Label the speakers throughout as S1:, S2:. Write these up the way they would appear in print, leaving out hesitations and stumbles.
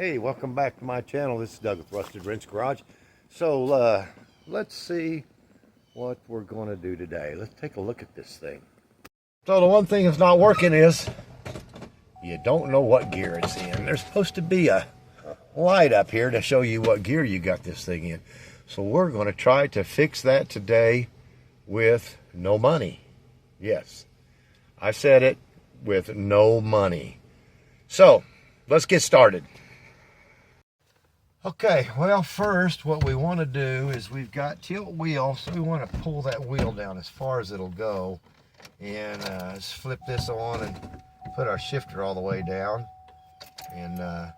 S1: Hey, welcome back to my channel. This is Doug with Rusted Wrench Garage. So let's see what we're going to do today. Let's take a look at this thing. So the one thing that's not working is you don't know what gear it's in. There's supposed to be a light up here to show you what gear you got this thing in. So we're going to try to fix that today with no money. Yes, I said it, with no money. So let's get started. Okay, well, first what we want to do is we've got tilt wheel, so we want to pull that wheel down as far as it'll go, and just flip this on and put our shifter all the way down, and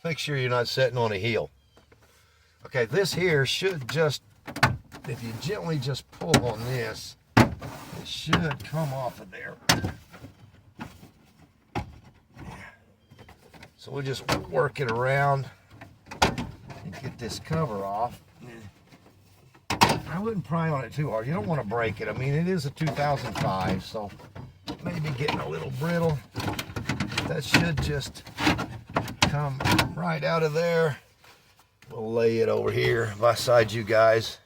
S1: make sure you're not sitting on a heel. Okay, this here should just, if you gently just pull on this, it should come off of there. So we'll just work it around and get this cover off. I wouldn't pry on it too hard. You don't want to break it. I mean, it is a 2005, so it may be getting a little brittle. That should just come right out of there. We'll lay it over here beside you guys.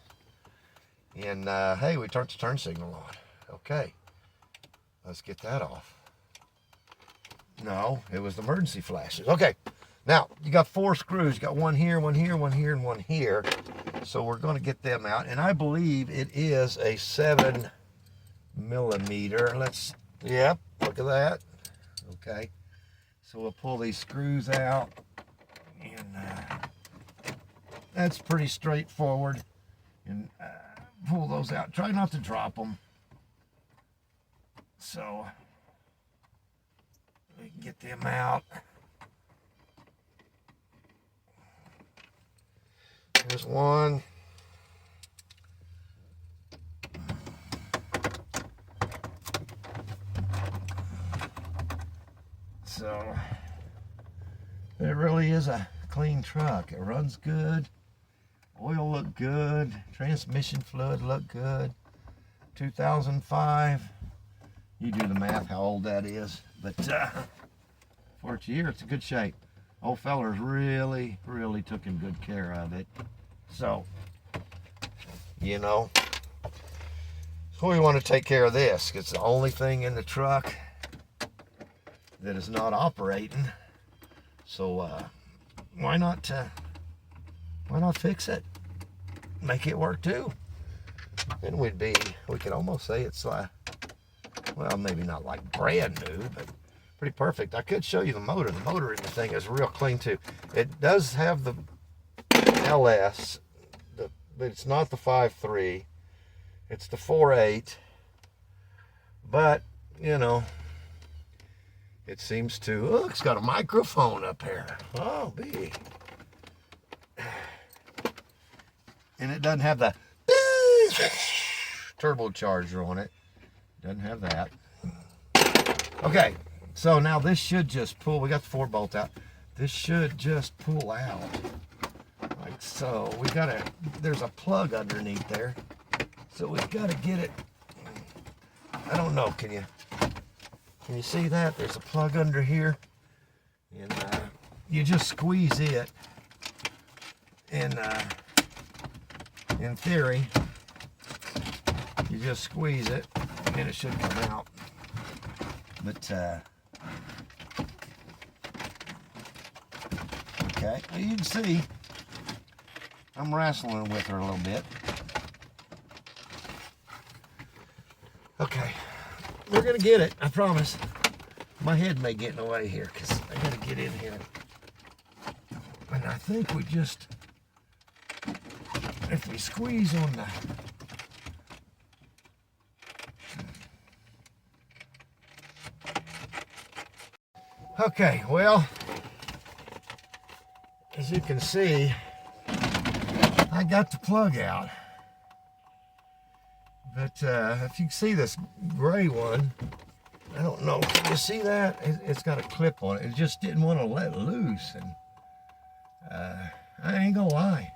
S1: And hey, we turned the turn signal on. Okay, let's get that off. No, it was the emergency flashes. Okay, now you got 4 screws. You got one here, one here, one here, and one here. So we're going to get them out, and I believe it is a 7 millimeter. Yep, look at that. Okay, so we'll pull these screws out, and that's pretty straightforward. And pull those out. Try not to drop them. So we can get them out. There's one. So it really is a clean truck. It runs good. Oil looked good. Transmission fluid looked good. 2005. You do the math how old that is. But for its year, it's in good shape. Old feller's really taken good care of it. So, you know, so we want to take care of this. It's the only thing in the truck that is not operating. So why not fix it? Make it work too. Then we could almost say it's like, well, maybe not like brand new, but pretty perfect. I could show you the motor. The motor in the thing is real clean too. It does have the LS, but it's not the 5.3. It's the 4.8. But, you know, it seems to, oh, it's got a microphone up here. Oh, B. And it doesn't have the turbocharger on it. Doesn't have that. Okay, so now this should just pull. We got the 4 bolt out. This should just pull out like so. There's a plug underneath there, so we've got to get it. I don't know. Can you see that? There's a plug under here, and you just squeeze it. And in theory, you just squeeze it, and it should come out. But okay, well, you can see I'm wrestling with her a little bit. Okay, we're gonna get it, I promise. My head may get in the way here because I gotta get in here. And I think we just, if we squeeze on the, okay, well, as you can see, I got the plug out. But if you see this gray one, I don't know, can you see that? It's got a clip on it. It just didn't want to let loose. And I ain't gonna lie,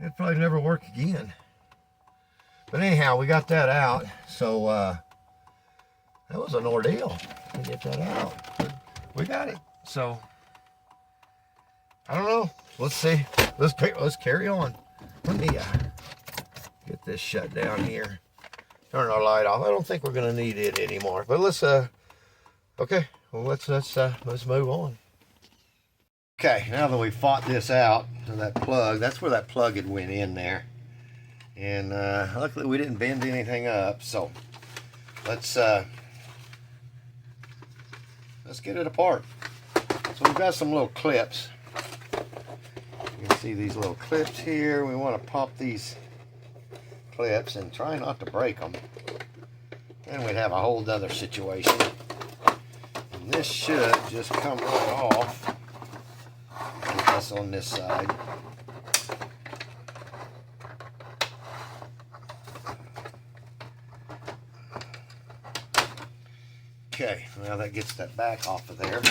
S1: it'd probably never work again. But anyhow, we got that out. So that was an ordeal to get that out. But we got it. So I don't know. Let's see. Let's carry on. Let me get this shut down here. Turn our light off. I don't think we're gonna need it anymore. But let's okay. Well, let's move on. Okay, now that we fought this out to that plug, that's where that plug had went in there. And luckily we didn't bend anything up, so let's get it apart. So we've got some little clips. You can see these little clips here. We want to pop these clips and try not to break them. Then we'd have a whole other situation. And this should just come right off. Get this on this side. Okay, now that gets that back off of there.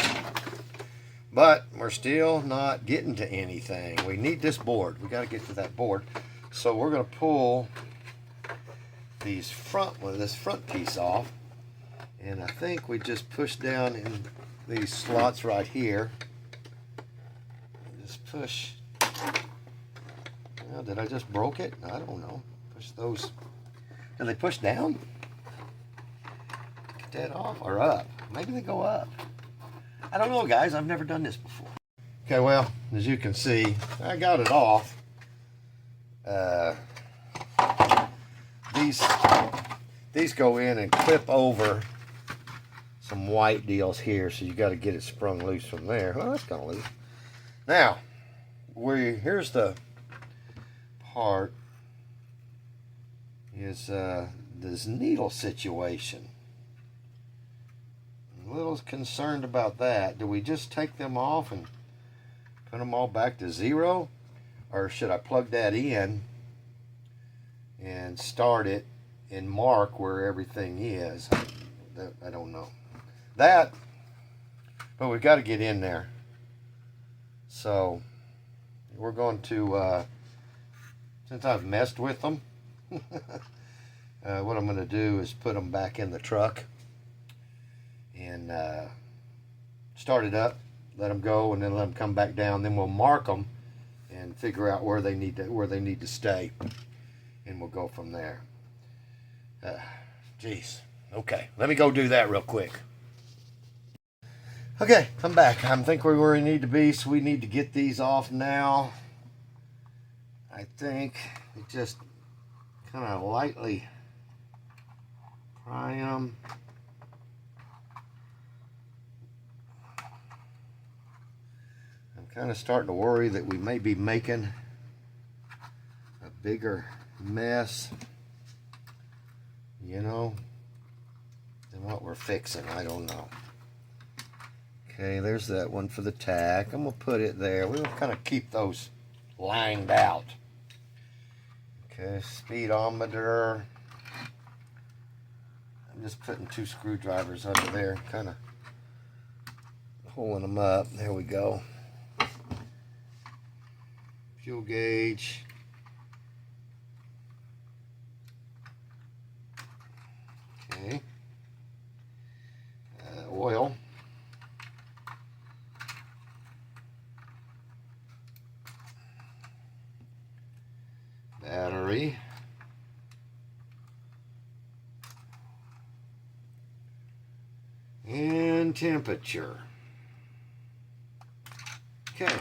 S1: But we're still not getting to anything. We need this board. We got to get to that board. So we're going to pull this front piece off. And I think we just push down in these slots right here. Just push. Well, did I just broke it? I don't know. Push those. Do they push down? That off or up? Maybe they go up. I don't know, guys. I've never done this before. Okay, well, as you can see, I got it off. These go in and clip over some white deals here, so you got to get it sprung loose from there. Well, that's kind of loose. Now, here's the part is this needle situation. A little concerned about that. Do we just take them off and put them all back to zero, or should I plug that in and start it and mark where everything is? I don't know that, but we've got to get in there. So we're going to since I've messed with them, what I'm going to do is put them back in the truck and start it up, let them go, and then let them come back down. Then we'll mark them and figure out where they need to stay, and we'll go from there. Geez. Okay, let me go do that real quick. Okay, I'm back. I think we're where we need to be, so we need to get these off now. I think we just kind of lightly pry them. Kind of starting to worry that we may be making a bigger mess, you know, than what we're fixing. I don't know. Okay, there's that one for the tack. I'm going to put it there. We'll kind of keep those lined out. Okay, speedometer. I'm just putting 2 screwdrivers under there, kind of pulling them up. There we go. Fuel gauge. Okay. Oil. Battery. And temperature. Okay.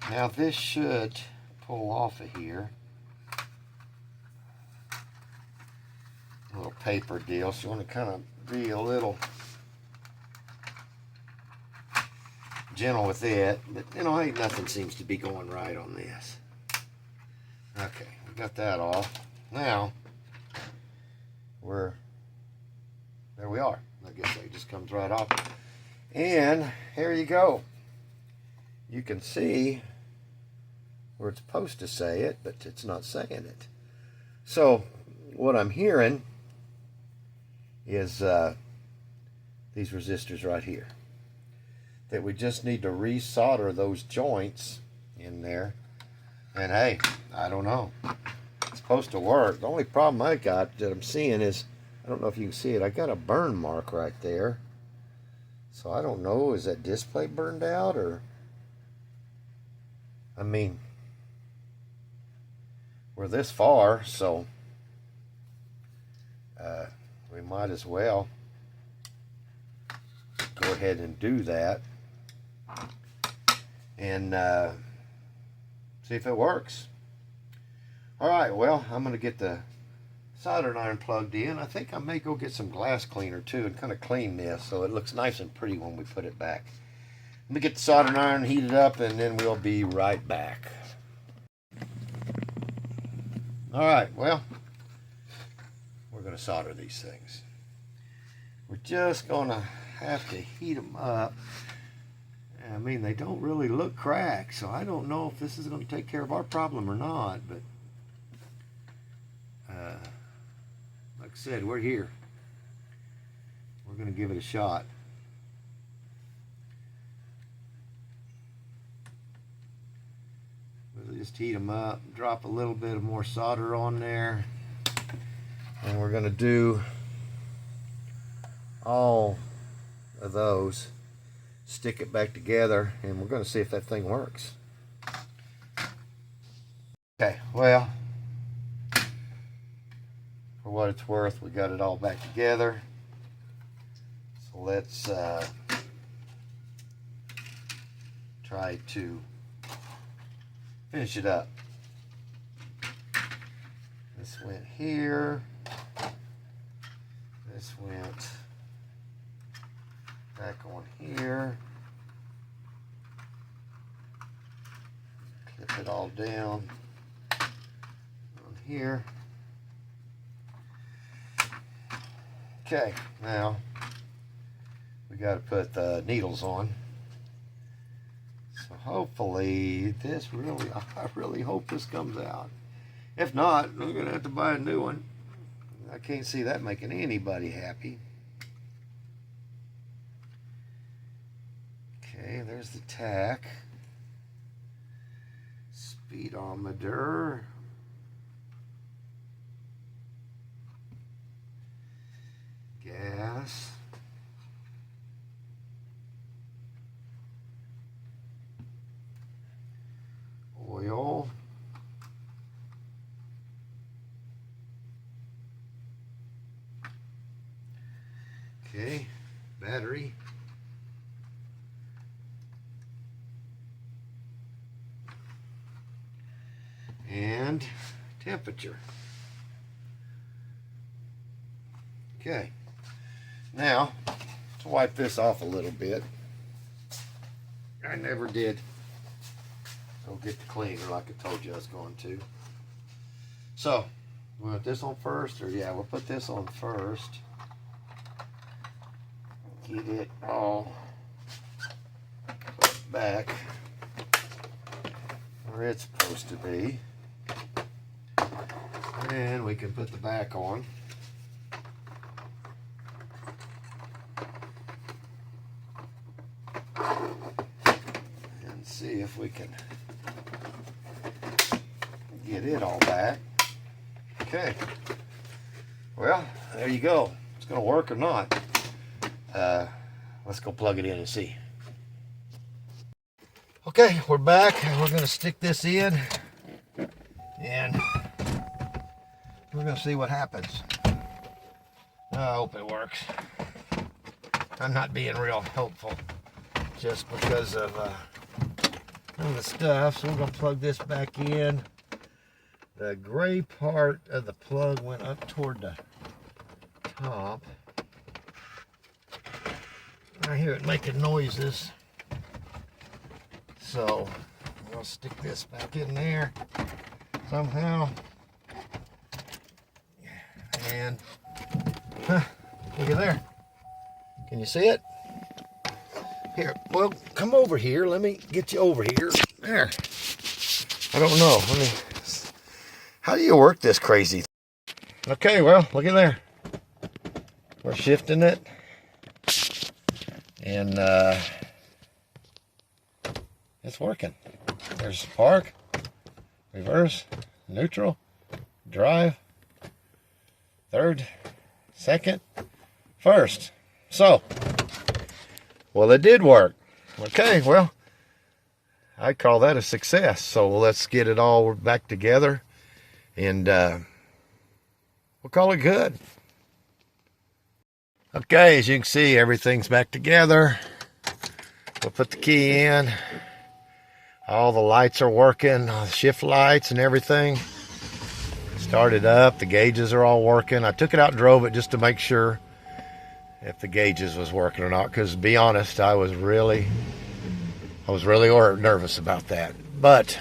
S1: Now this should pull off of here. A little paper deal, so you want to kind of be a little gentle with it. But you know, ain't nothing seems to be going right on this. Okay, we got that off. Now there we are. I guess it just comes right off. And here you go. You can see where it's supposed to say it, but it's not saying it. So what I'm hearing is these resistors right here, that we just need to resolder those joints in there. And hey, I don't know, it's supposed to work. The only problem I got that I'm seeing is, I don't know if you can see it, I got a burn mark right there. So I don't know, is that display burned out, or I mean, we're this far, so we might as well go ahead and do that and see if it works. Alright, well, I'm going to get the soldering iron plugged in. I think I may go get some glass cleaner too and kind of clean this so it looks nice and pretty when we put it back. Let me get the soldering iron heated up and then we'll be right back. Alright, well, we're going to solder these things. We're just going to have to heat them up. I mean, they don't really look cracked, so I don't know if this is going to take care of our problem or not, but like I said, we're here. We're going to give it a shot. We'll just heat them up, drop a little bit of more solder on there, and we're going to do all of those, stick it back together, and we're going to see if that thing works. Okay, well, for what it's worth, we got it all back together. So let's try to finish it up. This went here. This went back on here. Clip it all down on here. Okay, now we got to put the needles on. So hopefully this I really hope this comes out. If not, we're going to have to buy a new one. I can't see that making anybody happy. Okay, there's the tack. Speedometer. Gas. Oil. Okay, battery. And temperature. Okay, now to wipe this off a little bit. I never did go get the cleaner like I told you I was going to. So, we'll put this on first, or yeah, we'll put this on first. Get it all back where it's supposed to be. And we can put the back on. And see if we can get it all back. Okay. Well, there you go. It's going to work or not. Let's go plug it in and see. Okay, we're back and we're going to stick this in and we're going to see what happens. I hope it works. I'm not being real hopeful just because of the stuff. So we're going to plug this back in. The gray part of the plug went up toward the top. I hear it making noises. So I'll stick this back in there somehow. And look at there. Can you see it? Here, well, come over here. Let me get you over here. There. I don't know. How do you work this crazy thing? Okay, well, look at there. We're shifting it. And it's working. There's park, reverse, neutral, drive, third, second, first. So, well, it did work. Okay, well, I call that a success. So let's get it all back together, and we'll call it good. Okay, as you can see, everything's back together. We'll put the key in. All the lights are working, all the shift lights and everything. Started up, the gauges are all working. I took it out and drove it just to make sure if the gauges was working or not, because to be honest, I was really nervous about that. But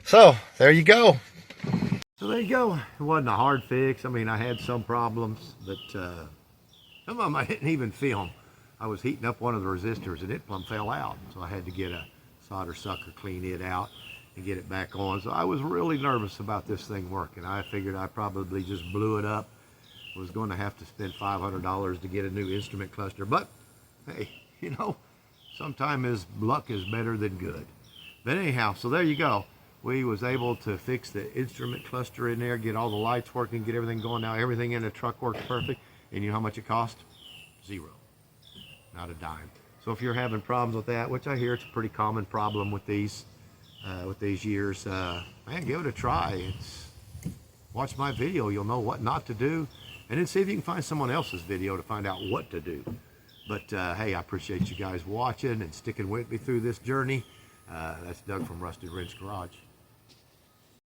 S1: so there you go. So there you go. It wasn't a hard fix. I mean, I had some problems, but some of them I didn't even film. I was heating up one of the resistors and it plumb fell out, so I had to get a solder sucker, clean it out and get it back on. So I was really nervous about this thing working. I figured I probably just blew it up. I was going to have to spend $500 to get a new instrument cluster, but hey, you know, sometimes luck is better than good. But anyhow, so there you go. We was able to fix the instrument cluster in there, get all the lights working, get everything going. Now everything in the truck works perfect. And you know how much it cost? $0. Not a dime. So if you're having problems with that, which I hear it's a pretty common problem with these years, man, give it a try. Watch my video, you'll know what not to do, and then see if you can find someone else's video to find out what to do. But hey, I appreciate you guys watching and sticking with me through this journey. That's Doug from Rusty Wrench Garage.